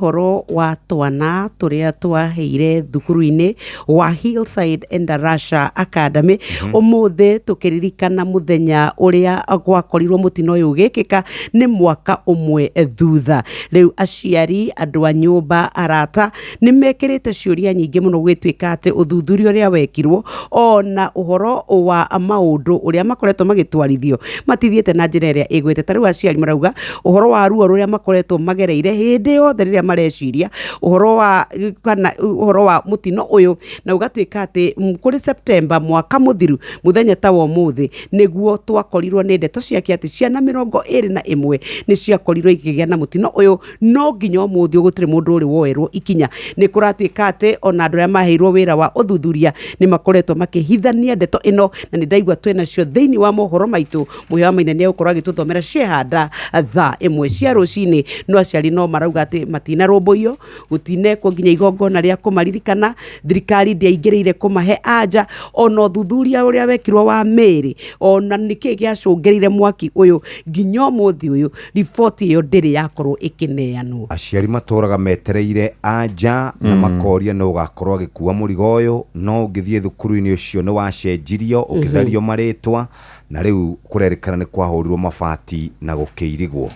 horo wa twana turia twaheire thukuru-ini wa Hillside Endarasha Academy umuthe tukiririkana muthenya uria gwakorirwo mutino uyu ugikika ni mwaka umwe thutha. Riu aciari, andu a nyumba, arata ni mekirite ciuria nyingi muno gwituika ati uthuthuria uria wekirwo ona uhoro wa maundu uria makoretwo magitwarithio matithiete na njira iria igwete. Tariu aciari marauga uhoro wa ruo ruria makoretwo magereire hindi yothe riria mareciria uhoro wa mutino uyu na ugatuika ati kuri September mwaka muthiru muthenya ta wa muthi niguo twakorirwo ni ndeto ciake ati ciana 21 ni ciakorirwo ikigia na mutino uyu, no nginya muthi gutire mundu uri woerwo ikinya. Ni kuratuika ati ona andu aria maheirwo wira wa uthuthuria ni makoretwo makihithania ndeto ino, na ni ndaigua twena cio thiini wa mohoro maitu. Muhewa mainene ukorwo agituthomera ciehanda thaa 1 cia rucini, no aciari no marauga ati matina rumbuyo gutinekwo nginya igongona ria kumaririkana, thirikari ndiaingirire kumahe anja, ona uthuthuria uria wekirwo wa Mary ona niki giacungereire mwaki uyu nginya muthi uyu riboti iyo ndiri yakorwo ikineanwo. Aciari maturaga metereire anja na makoria no gakorwo agikuwa murigo uyu, no ngithie thukuru-ini ucio ni wacenjirio ukithario maritwa na riu kurerikana ni kwahurirwo mabati na gukiirigwo.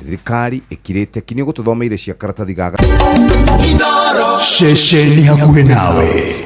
Thirikari ikirite kinyo gututhomeire cia karatathi gaga. Sheshe ni hakuhe nawe.